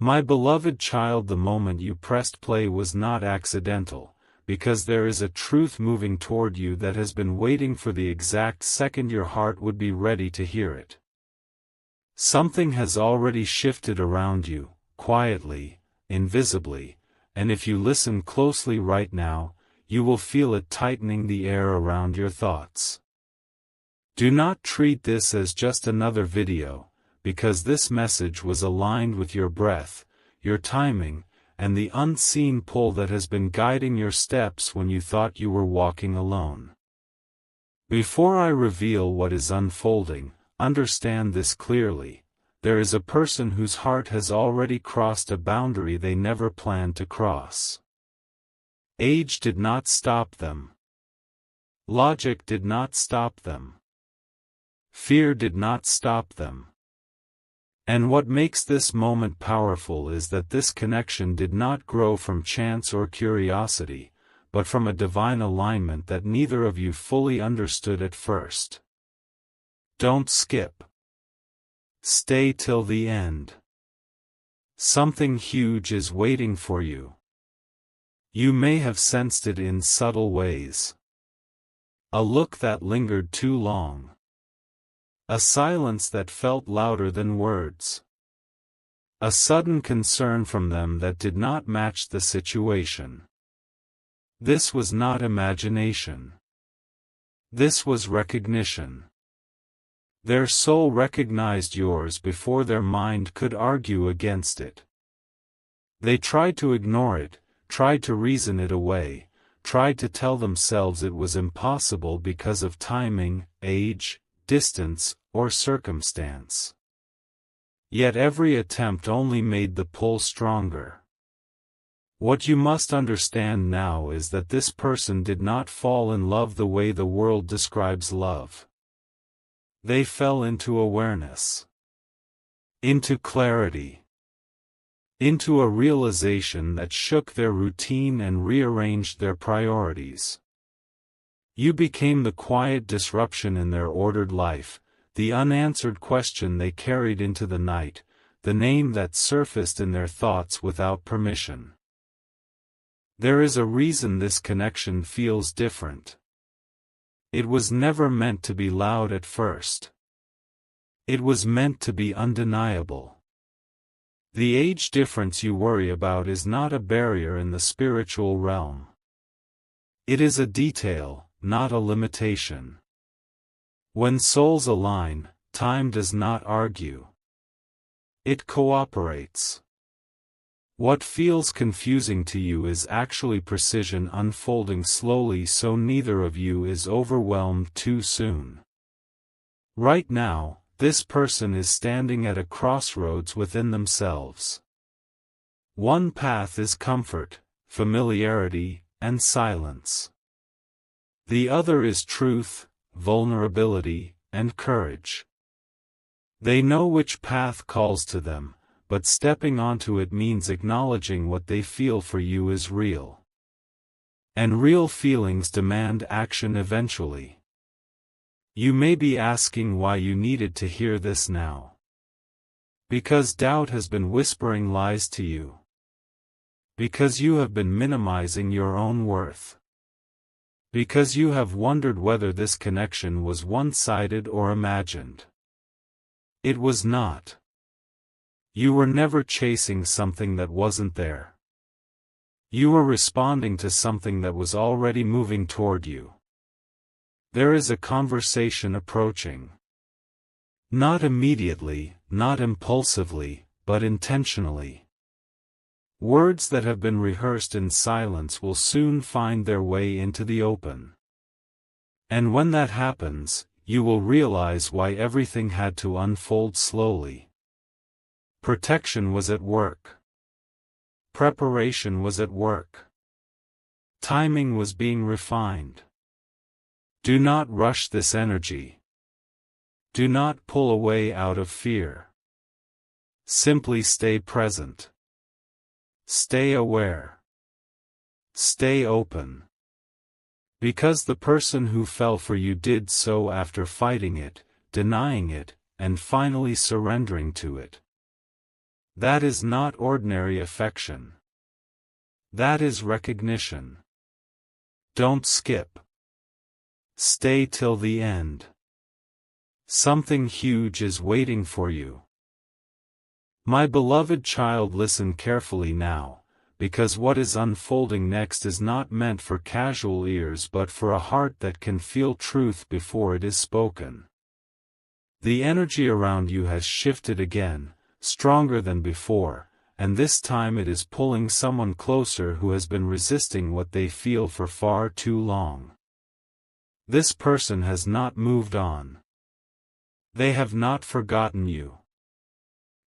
My beloved child, the moment you pressed play was not accidental, because there is a truth moving toward you that has been waiting for the exact second your heart would be ready to hear it. Something has already shifted around you, quietly, invisibly, and if you listen closely right now, you will feel it tightening the air around your thoughts. Do not treat this as just another video, because this message was aligned with your breath, your timing, and the unseen pull that has been guiding your steps when you thought you were walking alone. Before I reveal what is unfolding, understand this clearly: there is a person whose heart has already crossed a boundary they never planned to cross. Age did not stop them. Logic did not stop them. Fear did not stop them. And what makes this moment powerful is that this connection did not grow from chance or curiosity, but from a divine alignment that neither of you fully understood at first. Don't skip. Stay till the end. Something huge is waiting for you. You may have sensed it in subtle ways. A look that lingered too long. A silence that felt louder than words. A sudden concern from them that did not match the situation. This was not imagination. This was recognition. Their soul recognized yours before their mind could argue against it. They tried to ignore it, tried to reason it away, tried to tell themselves it was impossible because of timing, age, distance, or circumstance. Yet every attempt only made the pull stronger. What you must understand now is that this person did not fall in love the way the world describes love. They fell into awareness. Into clarity. Into a realization that shook their routine and rearranged their priorities. You became the quiet disruption in their ordered life, the unanswered question they carried into the night, the name that surfaced in their thoughts without permission. There is a reason this connection feels different. It was never meant to be loud at first. It was meant to be undeniable. The age difference you worry about is not a barrier in the spiritual realm. It is a detail, not a limitation. When souls align, time does not argue. It cooperates. What feels confusing to you is actually precision unfolding slowly, so neither of you is overwhelmed too soon. Right now, this person is standing at a crossroads within themselves. One path is comfort, familiarity, and silence. The other is truth, vulnerability, and courage. They know which path calls to them, but stepping onto it means acknowledging what they feel for you is real. And real feelings demand action eventually. You may be asking why you needed to hear this now. Because doubt has been whispering lies to you. Because you have been minimizing your own worth. Because you have wondered whether this connection was one-sided or imagined. It was not. You were never chasing something that wasn't there. You were responding to something that was already moving toward you. There is a conversation approaching. Not immediately, not impulsively, but intentionally. Words that have been rehearsed in silence will soon find their way into the open. And when that happens, you will realize why everything had to unfold slowly. Protection was at work. Preparation was at work. Timing was being refined. Do not rush this energy. Do not pull away out of fear. Simply stay present. Stay aware. Stay open. Because the person who fell for you did so after fighting it, denying it, and finally surrendering to it. That is not ordinary affection. That is recognition. Don't skip. Stay till the end. Something huge is waiting for you. My beloved child, listen carefully now, because what is unfolding next is not meant for casual ears but for a heart that can feel truth before it is spoken. The energy around you has shifted again, stronger than before, and this time it is pulling someone closer who has been resisting what they feel for far too long. This person has not moved on. They have not forgotten you.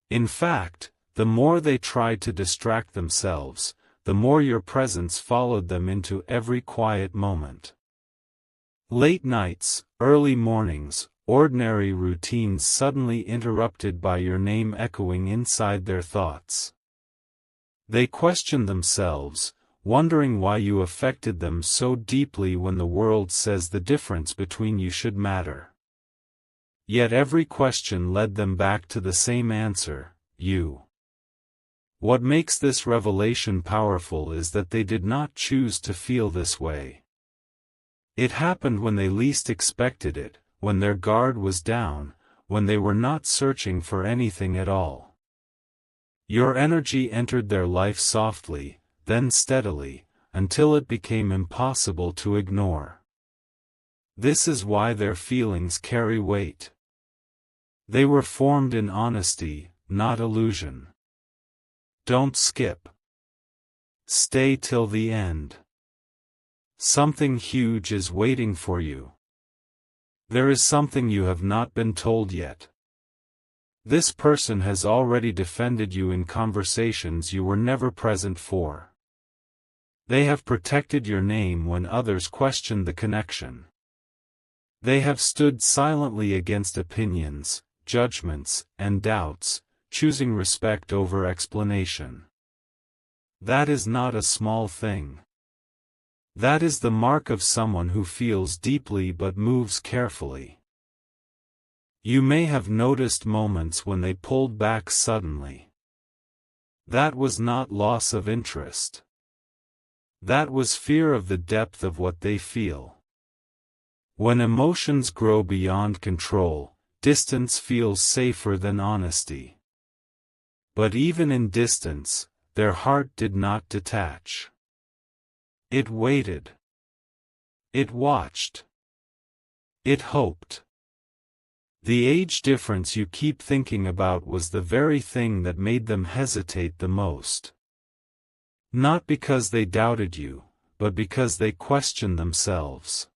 In fact, the more they tried to distract themselves, the more your presence followed them into every quiet moment. Late nights, early mornings, ordinary routines suddenly interrupted by your name echoing inside their thoughts. They question themselves, wondering why you affected them so deeply when the world says the difference between you should matter. Yet every question led them back to the same answer: you. What makes this revelation powerful is that they did not choose to feel this way. It happened when they least expected it, when their guard was down, when they were not searching for anything at all. Your energy entered their life softly, then steadily, until it became impossible to ignore. This is why their feelings carry weight. They were formed in honesty, not illusion. Don't skip. Stay till the end. Something huge is waiting for you. There is something you have not been told yet. This person has already defended you in conversations you were never present for. They have protected your name when others questioned the connection. They have stood silently against opinions, judgments, and doubts, choosing respect over explanation. That is not a small thing. That is the mark of someone who feels deeply but moves carefully. You may have noticed moments when they pulled back suddenly. That was not loss of interest. That was fear of the depth of what they feel. When emotions grow beyond control, distance feels safer than honesty. But even in distance, their heart did not detach. It waited. It watched. It hoped. The age difference you keep thinking about was the very thing that made them hesitate the most. Not because they doubted you, but because they questioned themselves.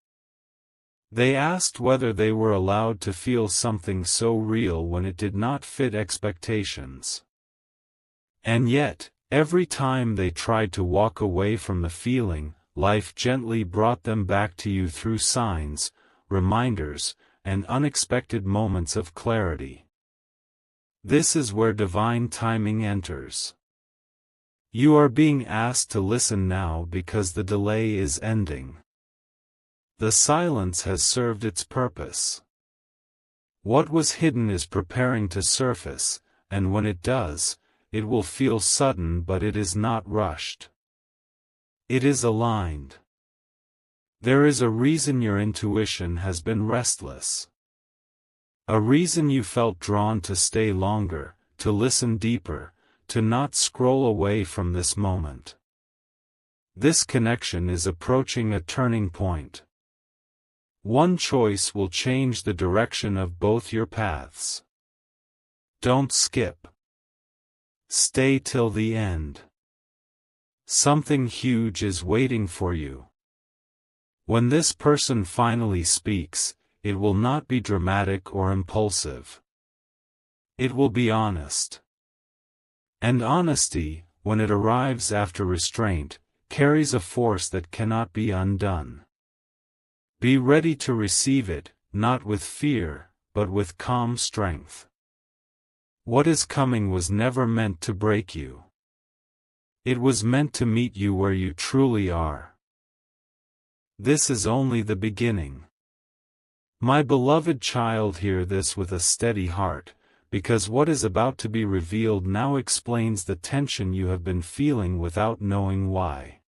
They asked whether they were allowed to feel something so real when it did not fit expectations. And yet, every time they tried to walk away from the feeling, life gently brought them back to you through signs, reminders, and unexpected moments of clarity. This is where divine timing enters. You are being asked to listen now because the delay is ending. The silence has served its purpose. What was hidden is preparing to surface, and when it does, it will feel sudden, but it is not rushed. It is aligned. There is a reason your intuition has been restless. A reason you felt drawn to stay longer, to listen deeper, to not scroll away from this moment. This connection is approaching a turning point. One choice will change the direction of both your paths. Don't skip. Stay till the end. Something huge is waiting for you. When this person finally speaks, it will not be dramatic or impulsive. It will be honest. And honesty, when it arrives after restraint, carries a force that cannot be undone. Be ready to receive it, not with fear, but with calm strength. What is coming was never meant to break you. It was meant to meet you where you truly are. This is only the beginning. My beloved child, hear this with a steady heart, because what is about to be revealed now explains the tension you have been feeling without knowing why.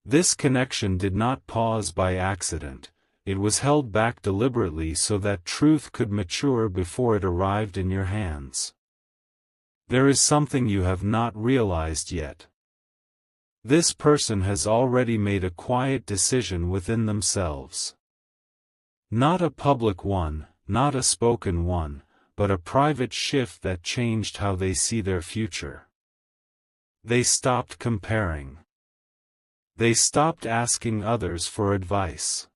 This connection did not pause by accident, it was held back deliberately so that truth could mature before it arrived in your hands. There is something you have not realized yet. This person has already made a quiet decision within themselves. Not a public one, not a spoken one, but a private shift that changed how they see their future. They stopped comparing. They stopped asking others for advice.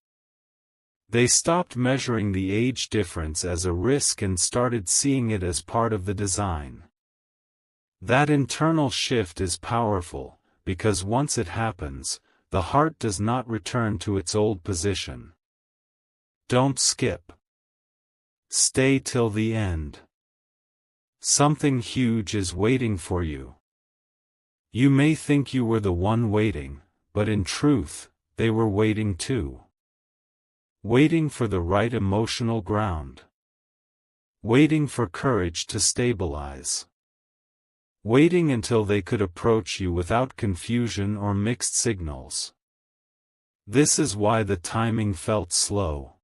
They stopped measuring the age difference as a risk and started seeing it as part of the design. That internal shift is powerful, because once it happens, the heart does not return to its old position. Don't skip. Stay till the end. Something huge is waiting for you. You may think you were the one waiting, but in truth, they were waiting too. Waiting for the right emotional ground. Waiting for courage to stabilize. Waiting until they could approach you without confusion or mixed signals. This is why the timing felt slow.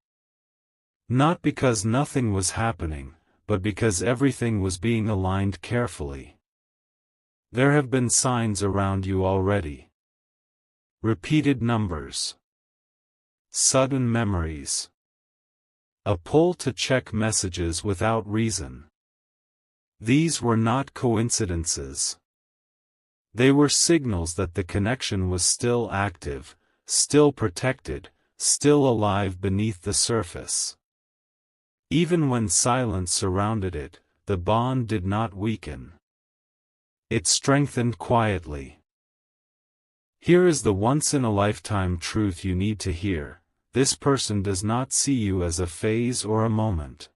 Not because nothing was happening, but because everything was being aligned carefully. There have been signs around you already. Repeated numbers. Sudden memories. A pull to check messages without reason. These were not coincidences. They were signals that the connection was still active, still protected, still alive beneath the surface. Even when silence surrounded it, the bond did not weaken. It strengthened quietly. Here is the once-in-a-lifetime truth you need to hear: this person does not see you as a phase or a moment.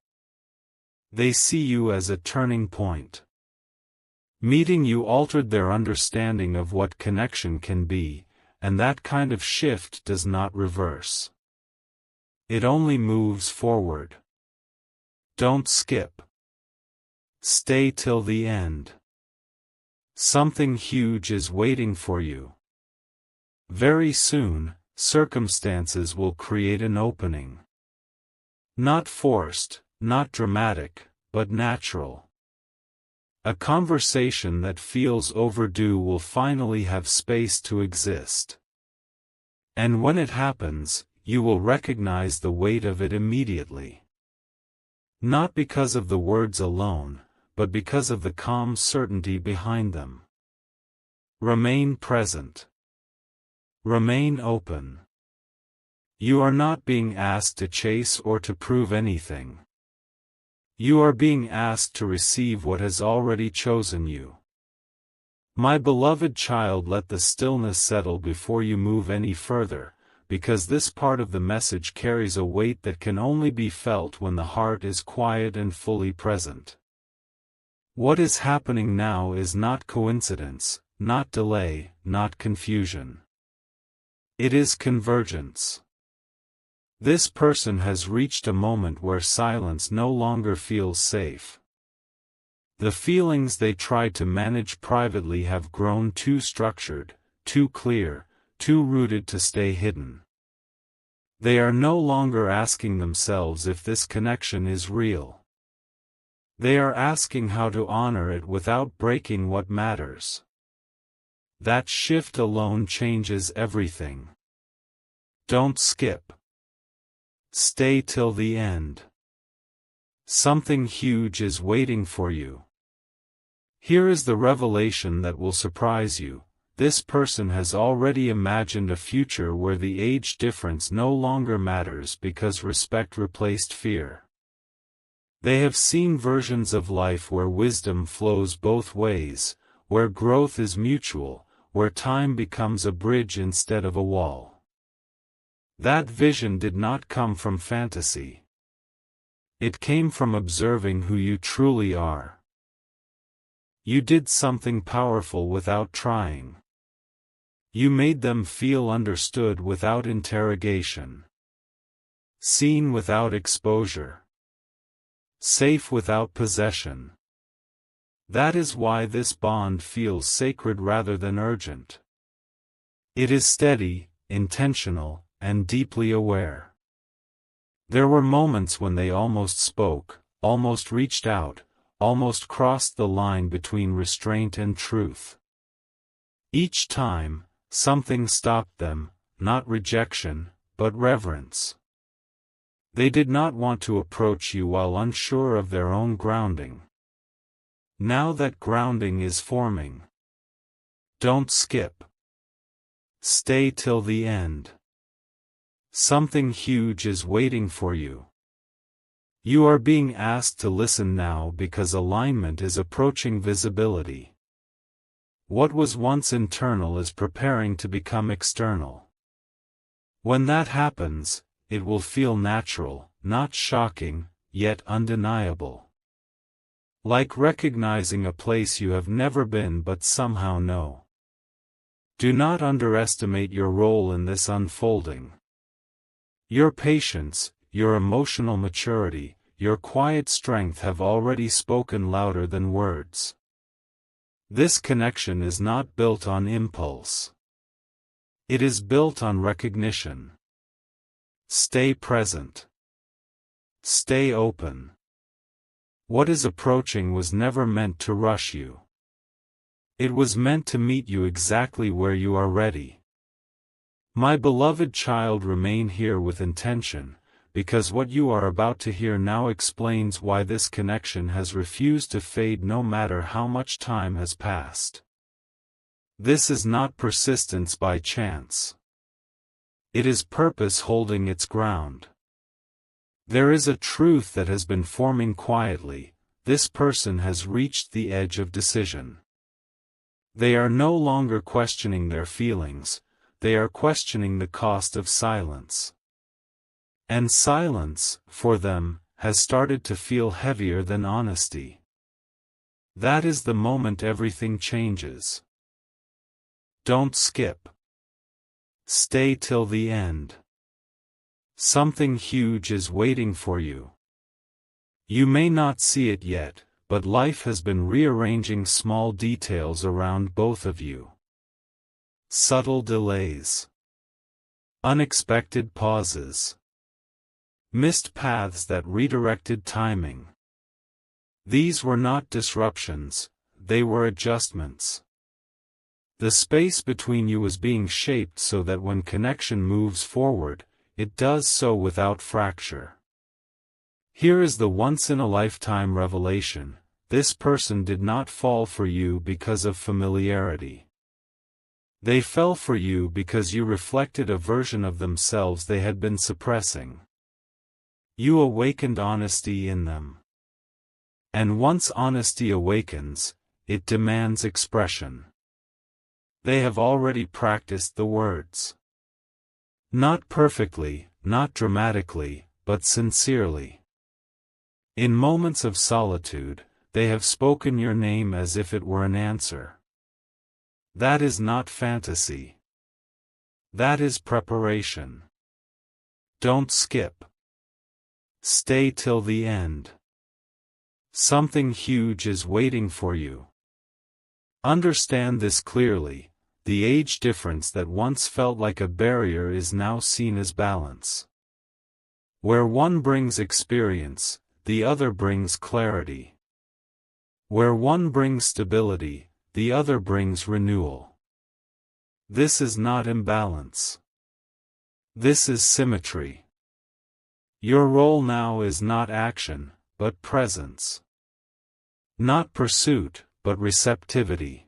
They see you as a turning point. Meeting you altered their understanding of what connection can be, and that kind of shift does not reverse. It only moves forward. Don't skip. Stay till the end. Something huge is waiting for you. Very soon, circumstances will create an opening. Not forced, not dramatic, but natural. A conversation that feels overdue will finally have space to exist. And when it happens, you will recognize the weight of it immediately. Not because of the words alone, but because of the calm certainty behind them. Remain present. Remain open. You are not being asked to chase or to prove anything. You are being asked to receive what has already chosen you. My beloved child, let the stillness settle before you move any further, because this part of the message carries a weight that can only be felt when the heart is quiet and fully present. What is happening now is not coincidence, not delay, not confusion. It is convergence. This person has reached a moment where silence no longer feels safe. The feelings they tried to manage privately have grown too structured, too clear, too rooted to stay hidden. They are no longer asking themselves if this connection is real. They are asking how to honor it without breaking what matters. That shift alone changes everything. Don't skip. Stay till the end. Something huge is waiting for you. Here is the revelation that will surprise you. This person has already imagined a future where the age difference no longer matters because respect replaced fear. They have seen versions of life where wisdom flows both ways, where growth is mutual, where time becomes a bridge instead of a wall. That vision did not come from fantasy. It came from observing who you truly are. You did something powerful without trying. You made them feel understood without interrogation. Seen without exposure. safe without possession. That is why this bond feels sacred rather than urgent. It is steady, intentional, and deeply aware. There were moments when they almost spoke, almost reached out, almost crossed the line between restraint and truth. Each time, something stopped them, not rejection, but reverence. They did not want to approach you while unsure of their own grounding. Now that grounding is forming. Don't skip. Stay till the end. Something huge is waiting for you. You are being asked to listen now because alignment is approaching visibility. What was once internal is preparing to become external. When that happens, it will feel natural, not shocking, yet undeniable. Like recognizing a place you have never been but somehow know. Do not underestimate your role in this unfolding. Your patience, your emotional maturity, your quiet strength have already spoken louder than words. This connection is not built on impulse. It is built on recognition. Stay present. Stay open. What is approaching was never meant to rush you. It was meant to meet you exactly where you are ready. My beloved child, remain here with intention, because what you are about to hear now explains why this connection has refused to fade no matter how much time has passed. This is not persistence by chance. It is purpose holding its ground. There is a truth that has been forming quietly. This person has reached the edge of decision. They are no longer questioning their feelings, they are questioning the cost of silence. And silence, for them, has started to feel heavier than honesty. That is the moment everything changes. Don't skip. Stay till the end. Something huge is waiting for you. You may not see it yet, but life has been rearranging small details around both of you. Subtle delays. Unexpected pauses. Missed paths that redirected timing. These were not disruptions, they were adjustments. The space between you is being shaped so that when connection moves forward, it does so without fracture. Here is the once-in-a-lifetime revelation: this person did not fall for you because of familiarity. They fell for you because you reflected a version of themselves they had been suppressing. You awakened honesty in them. And once honesty awakens, it demands expression. They have already practiced the words. Not perfectly, not dramatically, but sincerely. In moments of solitude, they have spoken your name as if it were an answer. That is not fantasy. That is preparation. Don't skip. Stay till the end. Something huge is waiting for you. Understand this clearly: the age difference that once felt like a barrier is now seen as balance. Where one brings experience, the other brings clarity. Where one brings stability, the other brings renewal. This is not imbalance. This is symmetry. Your role now is not action, but presence. Not pursuit, but receptivity.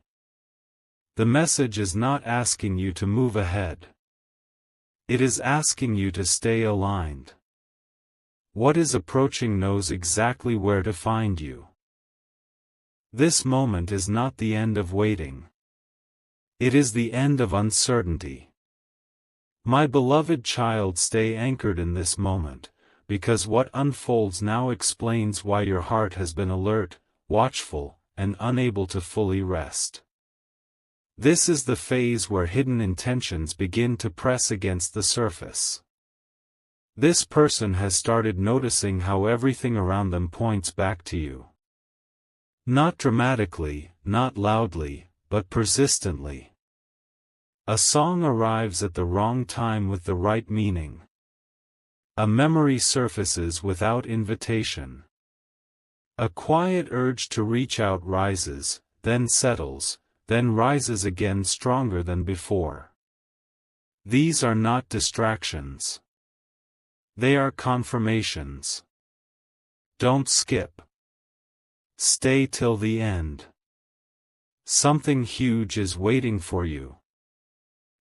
The message is not asking you to move ahead. It is asking you to stay aligned. What is approaching knows exactly where to find you. This moment is not the end of waiting. It is the end of uncertainty. My beloved child, stay anchored in this moment, because what unfolds now explains why your heart has been alert, watchful, and unable to fully rest. This is the phase where hidden intentions begin to press against the surface. This person has started noticing how everything around them points back to you. Not dramatically, not loudly, but persistently. A song arrives at the wrong time with the right meaning. A memory surfaces without invitation. A quiet urge to reach out rises, then settles, then rises again stronger than before. These are not distractions. They are confirmations. Don't skip. Stay till the end. Something huge is waiting for you.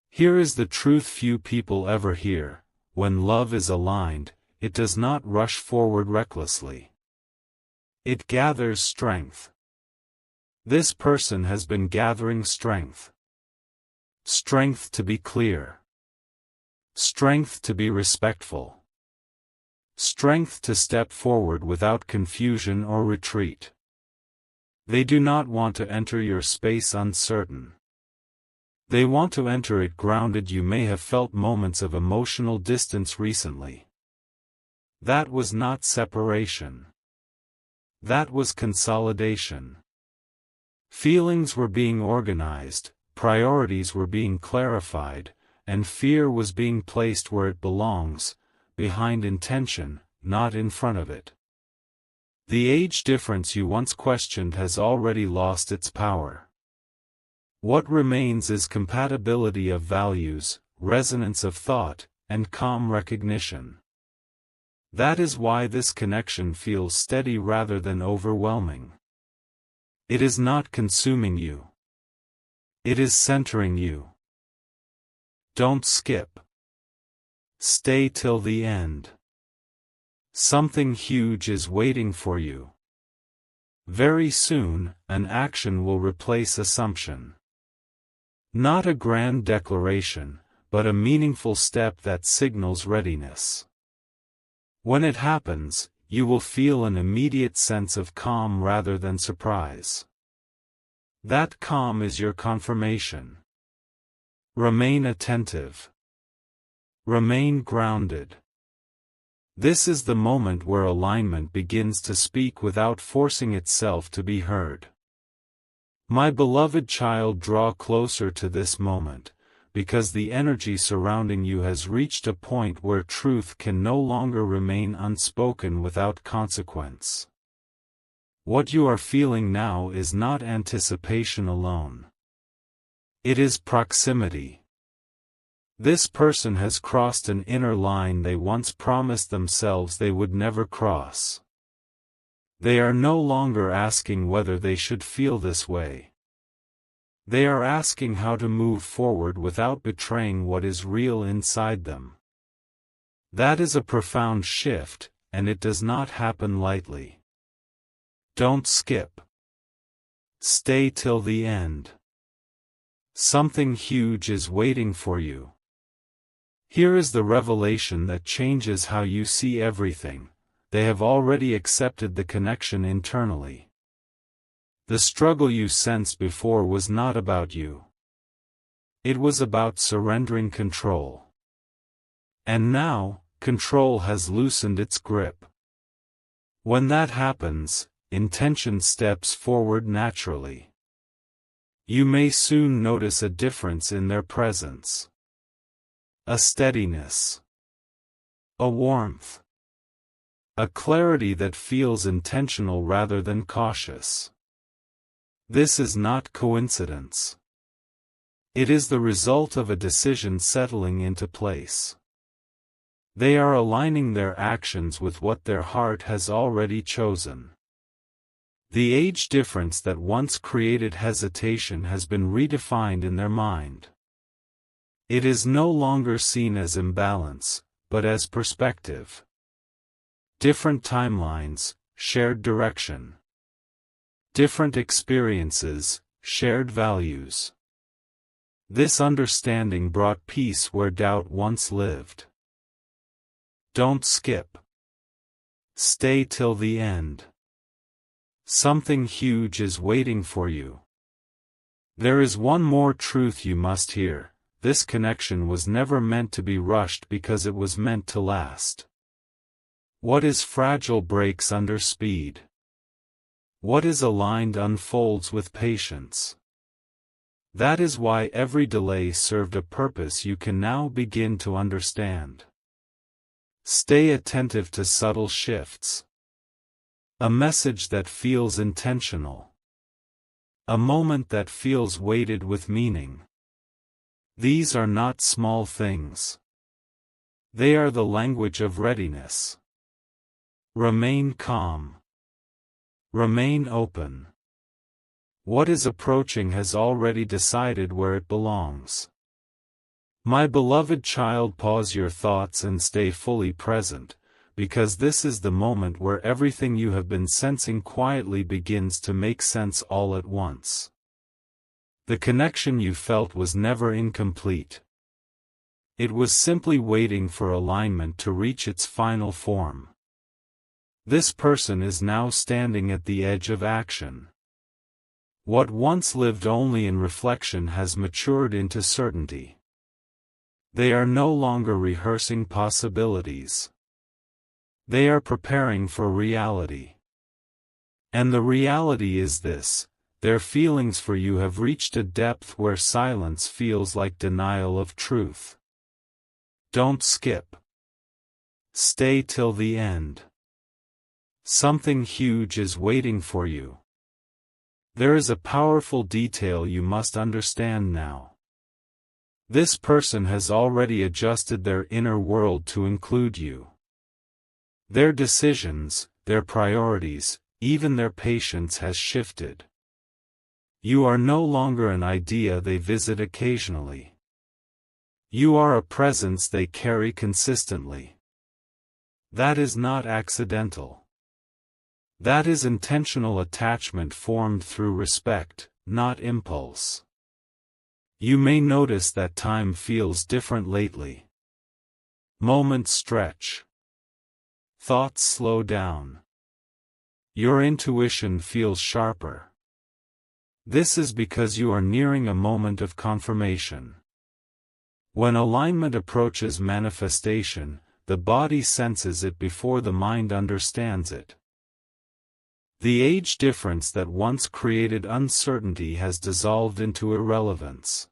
Here is the truth few people ever hear: when love is aligned, it does not rush forward recklessly. It gathers strength. This person has been gathering strength. Strength to be clear. Strength to be respectful. Strength to step forward without confusion or retreat. They do not want to enter your space uncertain. They want to enter it grounded. You may have felt moments of emotional distance recently. That was not separation. That was consolidation. Feelings were being organized, priorities were being clarified, and fear was being placed where it belongs, behind intention, not in front of it. The age difference you once questioned has already lost its power. What remains is compatibility of values, resonance of thought, and calm recognition. That is why this connection feels steady rather than overwhelming. It is not consuming you. It is centering you. Don't skip. Stay till the end. Something huge is waiting for you. Very soon, an action will replace assumption. Not a grand declaration, but a meaningful step that signals readiness. When it happens, you will feel an immediate sense of calm rather than surprise. That calm is your confirmation. Remain attentive. Remain grounded. This is the moment where alignment begins to speak without forcing itself to be heard. My beloved child, draw closer to this moment, because the energy surrounding you has reached a point where truth can no longer remain unspoken without consequence. What you are feeling now is not anticipation alone. It is proximity. This person has crossed an inner line they once promised themselves they would never cross. They are no longer asking whether they should feel this way. They are asking how to move forward without betraying what is real inside them. That is a profound shift, and it does not happen lightly. Don't skip. Stay till the end. Something huge is waiting for you. Here is the revelation that changes how you see everything: they have already accepted the connection internally. The struggle you sensed before was not about you. It was about surrendering control. And now, control has loosened its grip. When that happens, intention steps forward naturally. You may soon notice a difference in their presence. A steadiness. A warmth. A clarity that feels intentional rather than cautious. This is not coincidence. It is the result of a decision settling into place. They are aligning their actions with what their heart has already chosen. The age difference that once created hesitation has been redefined in their mind. It is no longer seen as imbalance, but as perspective. Different timelines, shared direction. Different experiences, shared values. This understanding brought peace where doubt once lived. Don't skip. Stay till the end. Something huge is waiting for you. There is one more truth you must hear: this connection was never meant to be rushed because it was meant to last. What is fragile breaks under speed. What is aligned unfolds with patience. That is why every delay served a purpose you can now begin to understand. Stay attentive to subtle shifts. A message that feels intentional. A moment that feels weighted with meaning. These are not small things. They are the language of readiness. Remain calm. Remain open. What is approaching has already decided where it belongs. My beloved child, pause your thoughts and stay fully present, because this is the moment where everything you have been sensing quietly begins to make sense all at once. The connection you felt was never incomplete. It was simply waiting for alignment to reach its final form. This person is now standing at the edge of action. What once lived only in reflection has matured into certainty. They are no longer rehearsing possibilities. They are preparing for reality. And the reality is this: their feelings for you have reached a depth where silence feels like denial of truth. Don't skip. Stay till the end. Something huge is waiting for you. There is a powerful detail you must understand now. This person has already adjusted their inner world to include you. Their decisions, their priorities, even their patience has shifted. You are no longer an idea they visit occasionally. You are a presence they carry consistently. That is not accidental. That is intentional attachment formed through respect, not impulse. You may notice that time feels different lately. Moments stretch. Thoughts slow down. Your intuition feels sharper. This is because you are nearing a moment of confirmation. When alignment approaches manifestation, the body senses it before the mind understands it. The age difference that once created uncertainty has dissolved into irrelevance.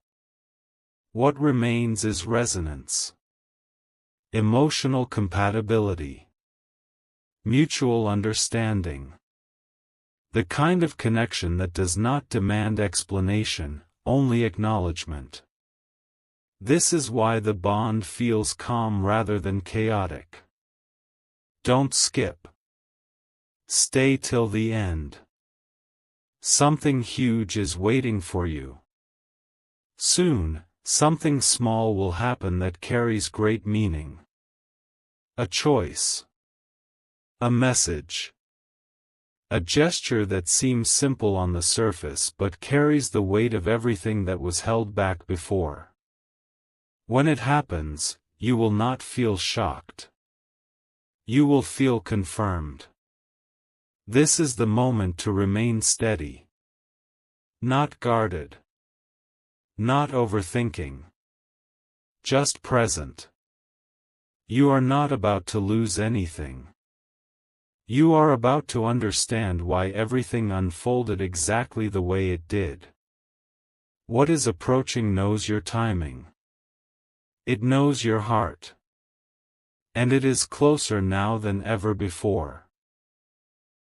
What remains is resonance. Emotional compatibility. Mutual understanding. The kind of connection that does not demand explanation, only acknowledgement. This is why the bond feels calm rather than chaotic. Don't skip. Stay till the end. Something huge is waiting for you. Soon, something small will happen that carries great meaning. A choice. A message. A gesture that seems simple on the surface but carries the weight of everything that was held back before. When it happens, you will not feel shocked. You will feel confirmed. This is the moment to remain steady. Not guarded. Not overthinking. Just present. You are not about to lose anything. You are about to understand why everything unfolded exactly the way it did. What is approaching knows your timing. It knows your heart. And it is closer now than ever before.